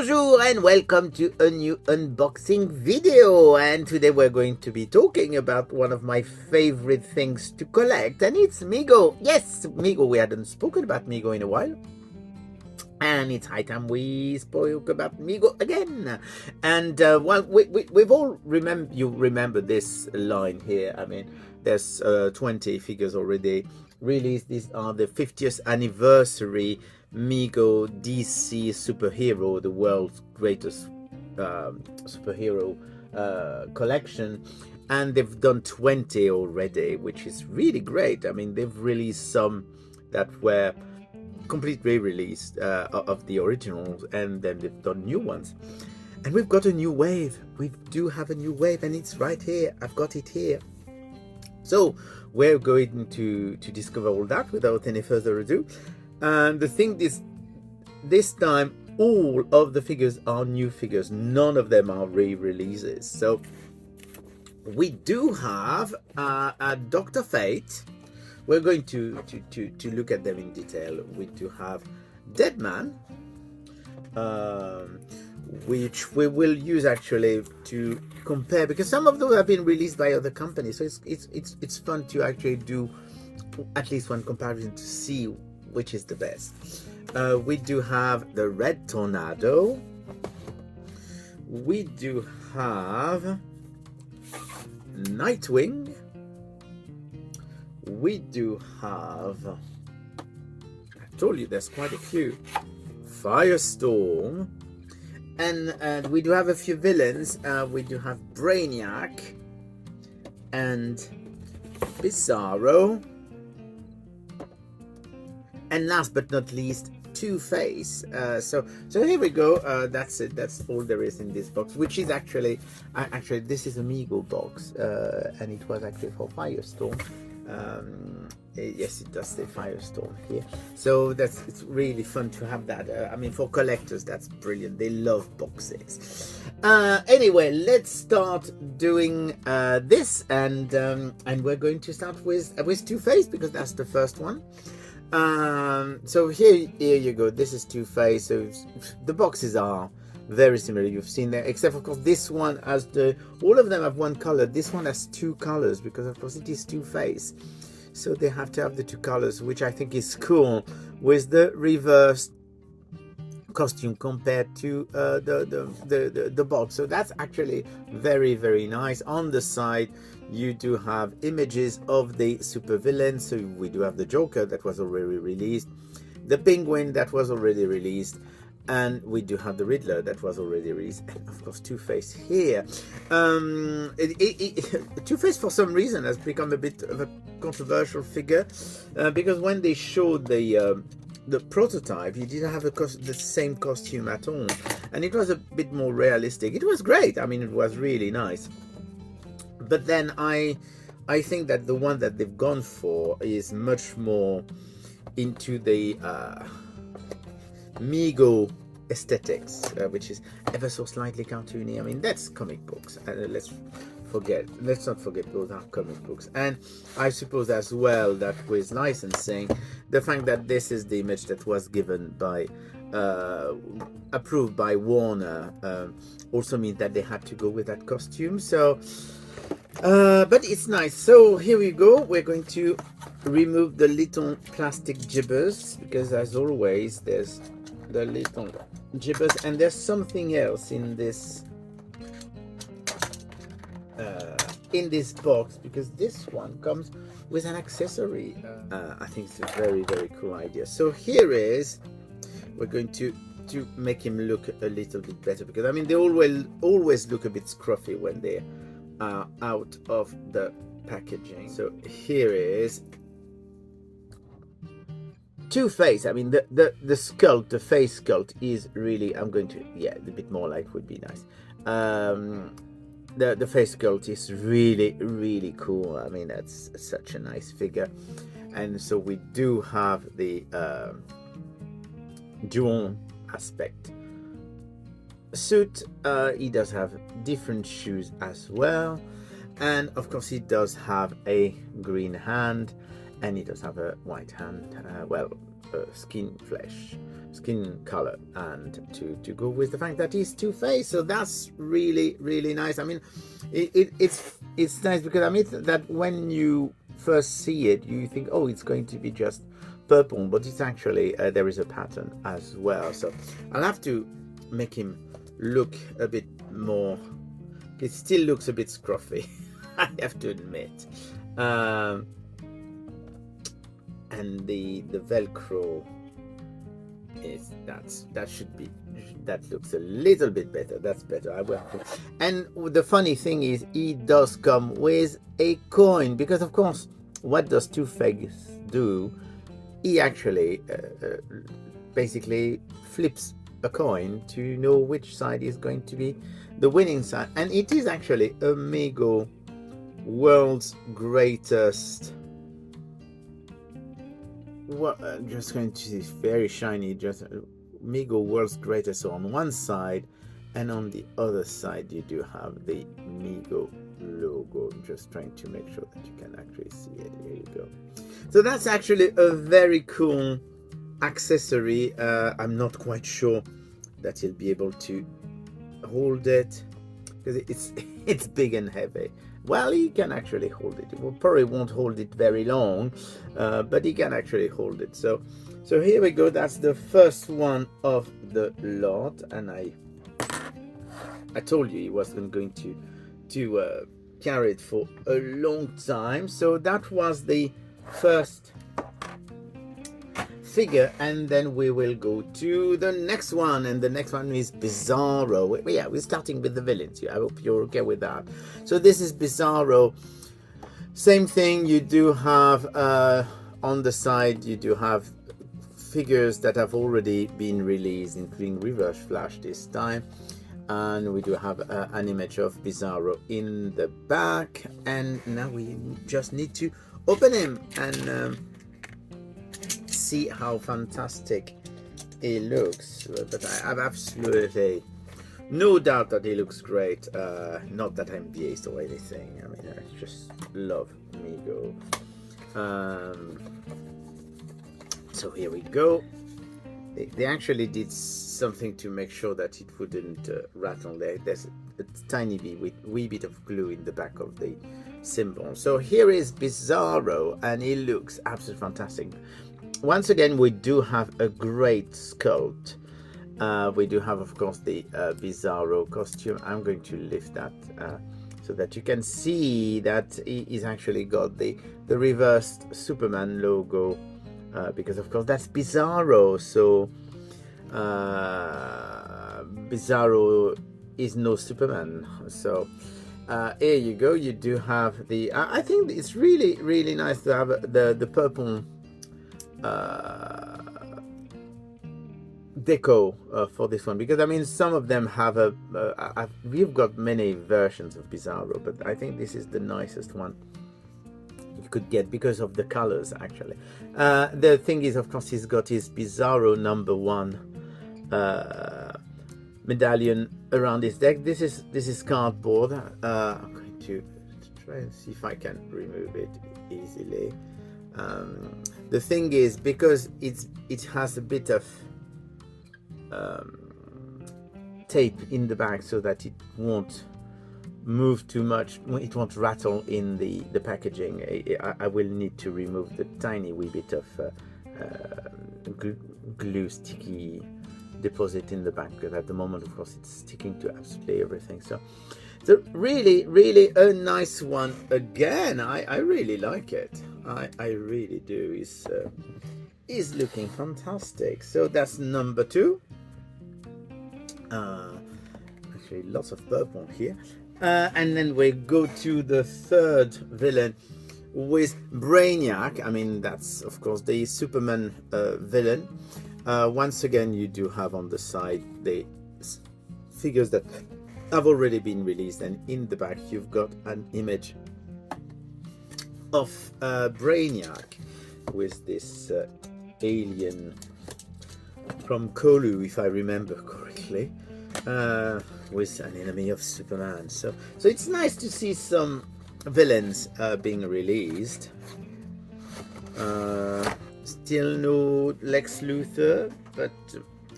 Bonjour and welcome to a new unboxing video, and today we're going to be talking about one of my favorite things to collect, and it's Mego. Yes, Mego. We hadn't spoken about Mego in a while, and it's high time we spoke about Mego again. And well, we've all remember this line here. I mean, there's 20 figures already released. These are the 50th anniversary Mego DC superhero, the world's greatest superhero collection, and they've done 20 already, which is really great. I mean, they've released some that were completely released of the originals, and then they've done new ones, and we've got a new wave. We do have a new wave, and it's right here. I've got it here. So we're going to discover all that without any further ado. And the thing is, this time all of the figures are new figures. None of them are re-releases. So we do have a Dr. Fate. We're going to look at them in detail. We do have Deadman, which we will use actually to compare, because some of those have been released by other companies. So it's fun to actually do at least one comparison to see which is the best. We do have the Red Tornado. We do have Nightwing. We do have, I told you there's quite a few, Firestorm. And we do have a few villains. We do have Brainiac and Bizarro. And last but not least, TwoFace. So here we go. That's it. That's all there is in this box, which is actually this is a Mego box, and it was actually for Firestorm. Yes, it does say Firestorm here. So it's really fun to have that. I mean, for collectors, that's brilliant. They love boxes. Anyway, let's start doing this, and we're going to start with TwoFace, because that's the first one. So here you go. This is TwoFace. So the boxes are very similar. You've seen that, except of course this one has all of them have one color. This one has two colors, because of course it is TwoFace. So they have to have the two colors, which I think is cool, with the reverse costume compared to the box. So that's actually very, very nice. On the side you do have images of the supervillains. So we do have the Joker that was already released, the Penguin that was already released, and we do have the Riddler that was already released, and of course TwoFace here. TwoFace for some reason has become a bit of a controversial figure, because when they showed the prototype, he didn't have the same costume at all, and it was a bit more realistic. It was great. I mean, it was really nice. But then I think that the one that they've gone for is much more into the Mego aesthetics, which is ever so slightly cartoony. I mean, that's comic books. Let's not forget those are comic books. And I suppose as well that with licensing, the fact that this is the image that was given by approved by Warner also means that they had to go with that costume. So but it's nice. So here we go. We're going to remove the little plastic gibbers, because as always there's the little gibbers, and there's something else in this box, because this one comes with an accessory. I think it's a very, very cool idea. So here is, we're going to make him look a little bit better, because I mean they always look a bit scruffy when they're out of the packaging. So here is TwoFace. I mean the sculpt, the face sculpt is really, I'm going to, yeah, a bit more light would be nice. The face sculpt is really, really cool. I mean, that's such a nice figure. And so we do have the dual aspect suit. He does have different shoes as well, and of course he does have a green hand, and he does have a white hand, well, skin flesh skin color, and to go with the fact that he's Two-Face. So that's really, really nice. I mean, it's nice because I mean that when you first see it, you think, oh, it's going to be just purple, but it's actually there is a pattern as well. So I'll have to make him look a bit more. It still looks a bit scruffy, I have to admit. And the Velcro is that looks a little bit better. That's better. I will. And the funny thing is, he does come with a coin, because of course, what does Two-Face do? He actually basically flips a coin to know which side is going to be the winning side, and it is actually a Mego world's greatest. Well, just going to see, very shiny, just Mego world's greatest. So on one side, and on the other side you do have the Mego logo. I'm just trying to make sure that you can actually see it. Here you go. So that's actually a very cool accessory. I'm not quite sure that he'll be able to hold it, because it's big and heavy. Well, he can actually hold it. He probably won't hold it very long, but he can actually hold it. So here we go. That's the first one of the lot, and I told you he wasn't going to carry it for a long time. So that was the first figure, and then we will go to the next one, and the next one is Bizarro. Yeah, we're starting with the villains. I hope you're okay with that. So this is Bizarro. Same thing. You do have on the side, you do have figures that have already been released, including Reverse Flash this time, and we do have an image of Bizarro in the back, and now we just need to open him and see how fantastic he looks. But I have absolutely no doubt that he looks great. Not that I'm biased or anything. I mean, I just love Mego. So here we go. They actually did something to make sure that it wouldn't rattle. There's a tiny wee bit of glue in the back of the symbol. So here is Bizarro, and he looks absolutely fantastic. Once again, we do have a great sculpt. We do have, of course, the Bizarro costume. I'm going to lift that so that you can see that he's actually got the reversed Superman logo, because, of course, that's Bizarro. So Bizarro is no Superman. So here you go. You do have the. I think it's really, really nice to have the purple deco for this one, because I mean some of them have we've got many versions of Bizarro, but I think this is the nicest one you could get because of the colors. Actually, the thing is, of course, he's got his Bizarro #1 medallion around his neck. This is cardboard. I'm going to try and see if I can remove it easily. The thing is, because it has a bit of tape in the back so that it won't move too much, it won't rattle in the packaging. I will need to remove the tiny wee bit of glue sticky deposit in the back, because at the moment, of course, it's sticking to absolutely everything. So really, really a nice one again. I really like it. I really do. Is looking fantastic. So that's #2. Actually, lots of purple here. And then we go to the third villain with Brainiac. I mean, that's, of course, the Superman villain. Once again, you do have on the side the figures that have already been released, and in the back you've got an image of Brainiac with this alien from Kolu, if I remember correctly, with an enemy of Superman. So it's nice to see some villains being released. Still no Lex Luthor, but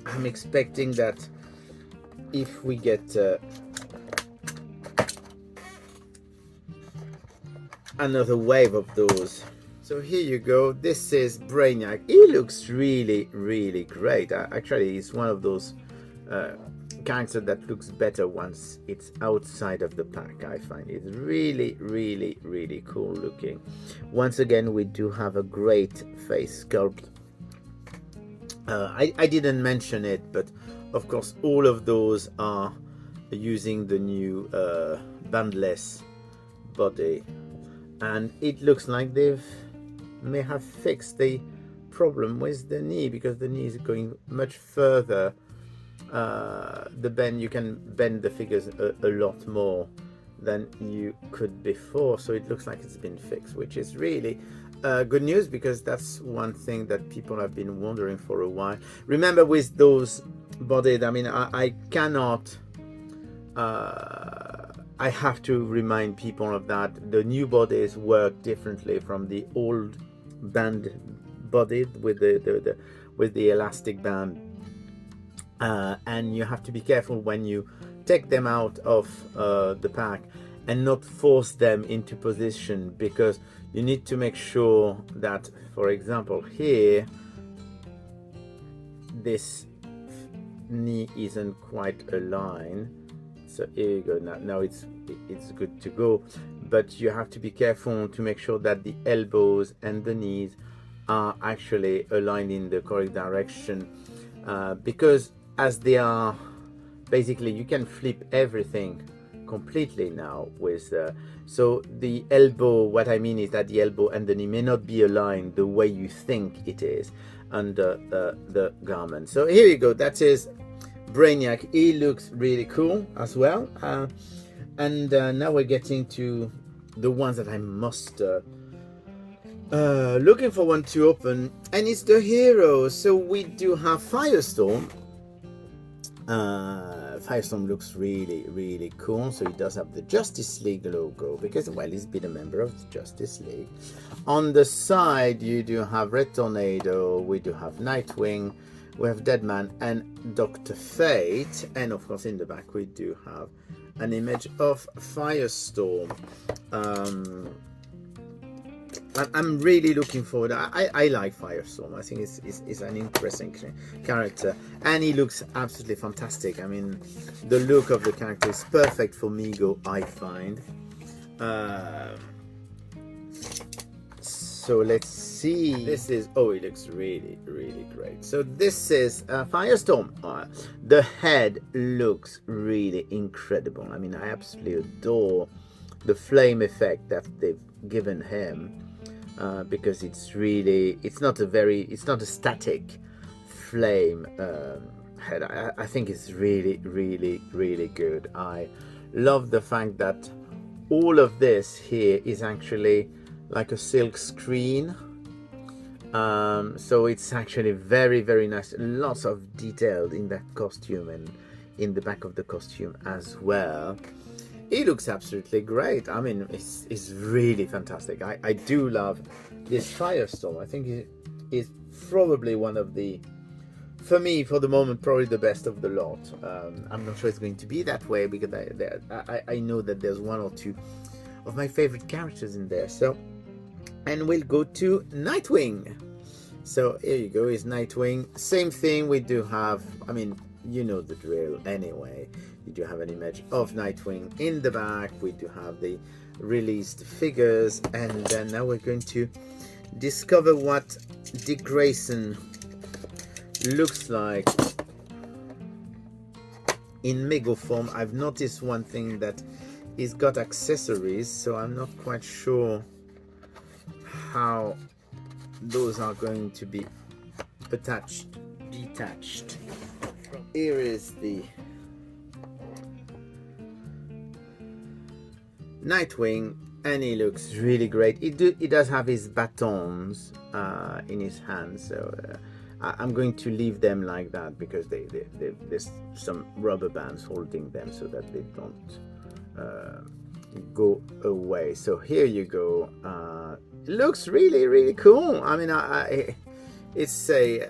I'm expecting that if we get another wave of those. So here you go. This is Brainiac. He looks really, really great. Actually, he's one of those characters that looks better once it's outside of the pack. I find it really, really, really cool looking. Once again, we do have a great face sculpt. I didn't mention it, but of course, all of those are using the new bandless body, and it looks like they've may have fixed the problem with the knee, because the knee is going much further. The bend, you can bend the figures a lot more than you could before, so it looks like it's been fixed, which is really good news, because that's one thing that people have been wondering for a while. Remember, with those bodies, I mean, I cannot I have to remind people of that. The new bodies work differently from the old band body with the elastic band, and you have to be careful when you take them out of the pack and not force them into position, because you need to make sure that, for example, here this knee isn't quite aligned. So here you go. Now it's good to go, but you have to be careful to make sure that the elbows and the knees are actually aligned in the correct direction, because as they are, basically you can flip everything completely now with so the elbow, what I mean is that the elbow and the knee may not be aligned the way you think it is under the garment. So here you go. That is Brainiac. He looks really cool as well, and now we're getting to the ones that I must looking for one to open, and it's the hero. So we do have Firestorm. Firestorm looks really, really cool. So he does have the Justice League logo, because, well, he's been a member of the Justice League. On the side, you do have Red Tornado, we do have Nightwing, we have Deadman and Dr. Fate, and of course in the back we do have an image of Firestorm. I'm really looking forward. I like Firestorm. I think it's an interesting character, and he looks absolutely fantastic. I mean, the look of the character is perfect for Mego, I find. So let's see. This is, oh, it looks really, really great. So this is Firestorm. The head looks really incredible. I mean, I absolutely adore the flame effect that they've given him, because it's really, it's not a static flame head. I think it's really, really, really good. I love the fact that all of this here is actually like a silk screen, so it's actually very, very nice. Lots of detail in that costume and in the back of the costume as well. It looks absolutely great. I mean, it's really fantastic. I do love this Firestorm. I think it is probably one of the, for me, for the moment, probably the best of the lot. I'm not sure it's going to be that way, because I know that there's one or two of my favorite characters in there. So, and we'll go to Nightwing. So here you go, is Nightwing. Same thing, we do have, I mean, you know the drill anyway. You do have an image of Nightwing in the back. We do have the released figures, and then now we're going to discover what Dick Grayson looks like in Mego form. I've noticed one thing, that he's got accessories, so I'm not quite sure how those are going to be detached. Here is the Nightwing, and he looks really great. He does have his batons in his hands, so I'm going to leave them like that, because there's some rubber bands holding them so that they don't go away. So here you go. It looks really, really cool. I mean, it's a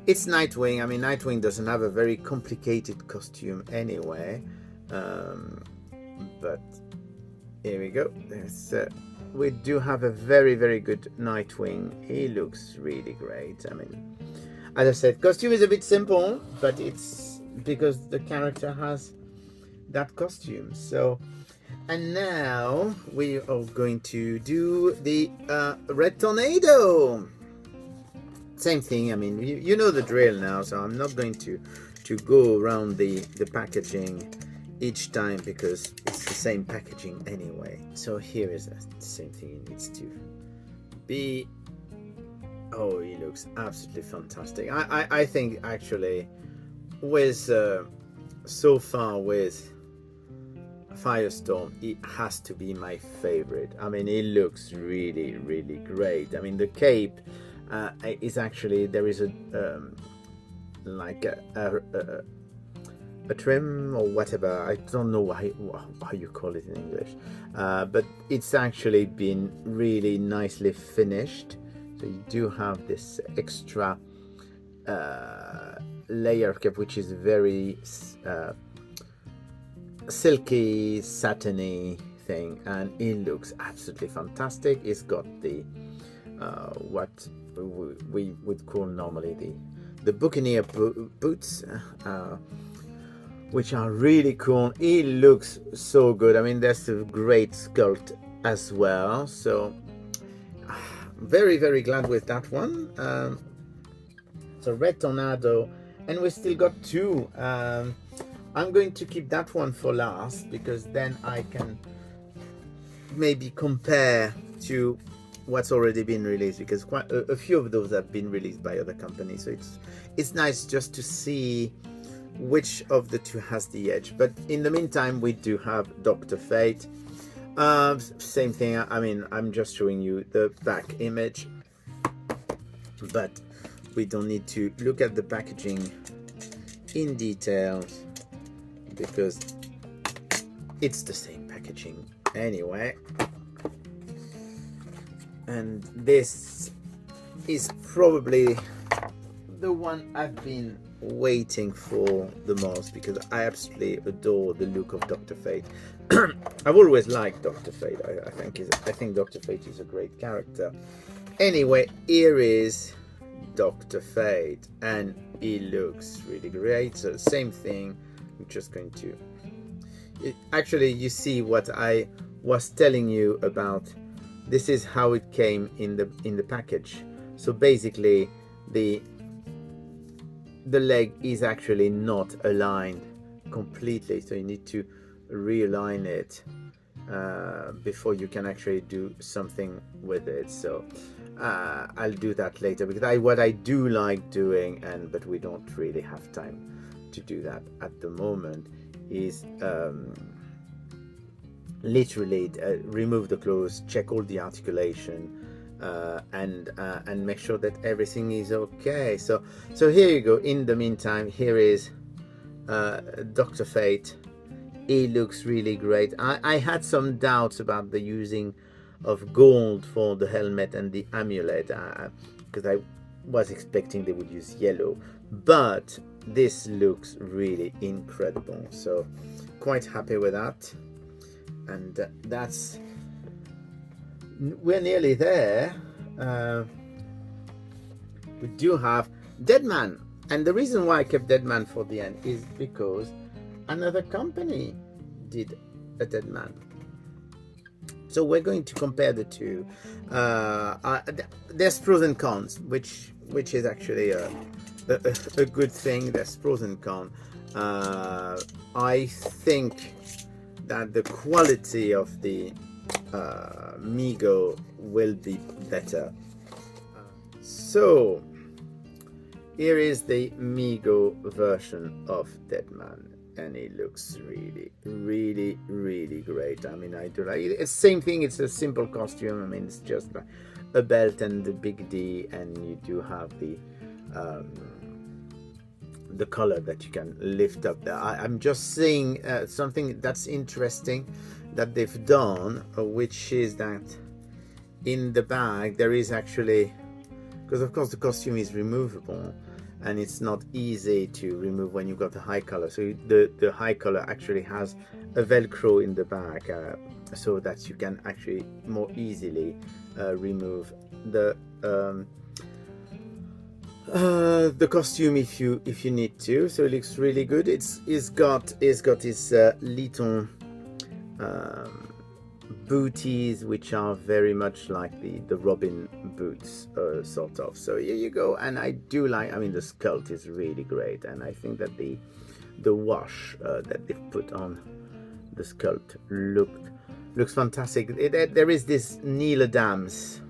it's Nightwing. I mean, Nightwing doesn't have a very complicated costume anyway, but here we go. We do have a very good Nightwing. He looks really great. I mean, as I said, costume is a bit simple, but it's because the character has that costume. So, and now we are going to do the Red Tornado. Same thing. I mean, you know the drill now, so I'm not going to go around the packaging each time because it's the same packaging anyway. So here is the same thing. It needs to be. Oh, he looks absolutely fantastic. I think actually with so far with Firestorm, it has to be my favorite. I mean, it looks really great. I mean, the cape is actually, there is a like a trim or whatever. I don't know how you call it in English, but it's actually been really nicely finished. So you do have this extra layer cap, which is very silky, satiny thing, and it looks absolutely fantastic. It's got the what we would call normally the buccaneer boots, which are really cool. It looks so good. I mean, there's a great sculpt as well. So very glad with that one. So Red Tornado, and we still got two. I'm going to keep that one for last because then I can maybe compare to what's already been released, because quite a few of those have been released by other companies. So it's nice just to see which of the two has the edge. But in the meantime, we do have Dr. Fate. Same thing. I mean, I'm just showing you the back image, but we don't need to look at the packaging in detail because it's the same packaging anyway. And this is probably the one I've been waiting for the most because I absolutely adore the look of Dr. Fate. I've always liked Dr. Fate. I think Dr. Fate is a great character. Anyway, here is Dr. Fate, and he looks really great. So same thing. I'm just going to. Actually, you see what I was telling you about. This is how it came in the package. So basically, the leg is actually not aligned completely, so you need to realign it before you can actually do something with it. So I'll do that later because what I do like doing, but we don't really have time to do that at the moment, is literally remove the clothes, check all the articulation, and make sure that everything is okay. So here you go. In the meantime, here is Dr. Fate. He looks really great. I had some doubts about the using of gold for the helmet and the amulet because I was expecting they would use yellow, but this looks really incredible. So quite happy with that. And we're nearly there. We do have Deadman, and the reason why I kept Deadman for the end is because another company did a Deadman. So we're going to compare the two. There's pros and cons, which is actually a good thing. There's pros and cons. I think that the quality of the Mego will be better. So here is the Mego version of Deadman, and it looks really great. I mean, I do like it. It's the same thing. It's a simple costume. I mean, it's just like a belt and the big D, and you do have the collar that you can lift up there. I'm just seeing something that's interesting that they've done, which is that in the bag there is actually because of course the costume is removable, and it's not easy to remove when you've got a high collar. So the high collar actually has a velcro in the back, so that you can actually more easily remove the costume if you need to. So it looks really good. It's got his little booties, which are very much like the Robin boots, sort of. So here you go. And I do like, I mean, the sculpt is really great, and I think that the wash that they've put on the sculpt looks fantastic. There is this Neil Adams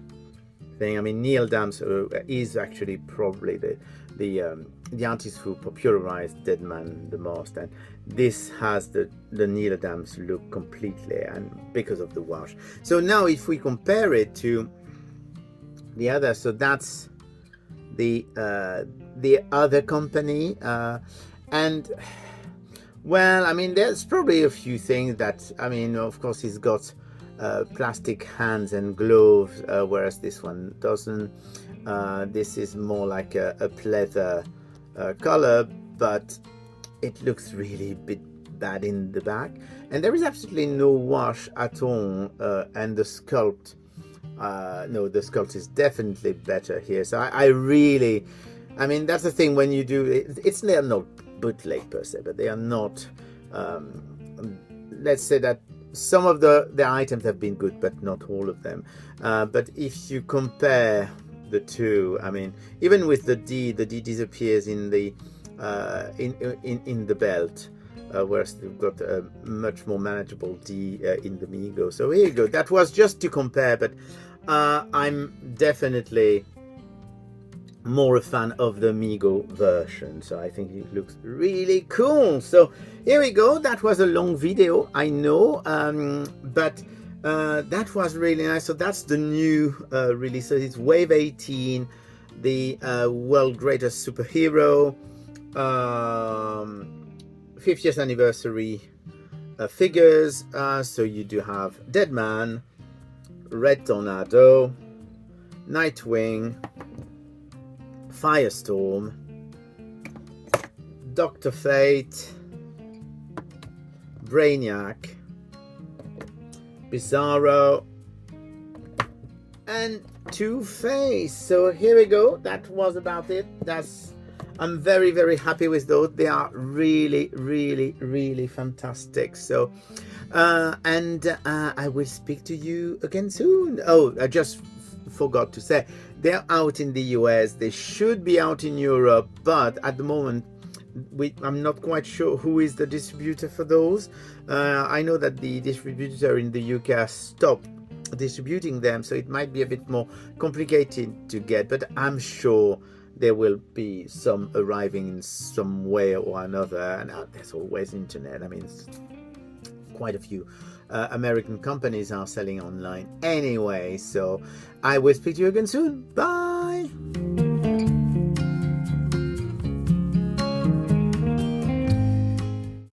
thing. I mean, Neil Adams is actually probably the artist who popularized Dead Man the most, and this has the Neil Adams look completely, and because of the wash. So now if we compare it to the other, so that's the other company, and well, I mean, there's probably a few things that, I mean, of course he's got plastic hands and gloves, whereas this one doesn't. This is more like a pleather color, but it looks really a bit bad in the back, and there is absolutely no wash at all, and the sculpt, no, the sculpt is definitely better here. So I really, I mean, that's the thing when you do it, they're not bootleg per se, but they are not, let's say that some of the items have been good, but not all of them. But if you compare the two, I mean, even with the D disappears in the in the belt, whereas they've got a much more manageable D in the Mego. So here you go. That was just to compare, but I'm definitely more a fan of the Mego version, so I think it looks really cool. So here we go. That was a long video, I know, but that was really nice. So that's the new release. So it's Wave 18, the world greatest superhero 50th anniversary figures. So you do have Dead Man, Red Tornado, Nightwing, Firestorm, Dr. Fate, Brainiac, Bizarro, and TwoFace. So here we go. That was about it. I'm very, very happy with those. They are really, really, really fantastic. So I will speak to you again soon. Oh, I just forgot to say, they're out in the US. They should be out in Europe, but at the moment I'm not quite sure who is the distributor for those. I know that the distributor in the UK has stopped distributing them, so it might be a bit more complicated to get, but I'm sure there will be some arriving in some way or another. And there's always internet. I mean, quite a few American companies are selling online anyway. So I will speak to you again soon. Bye.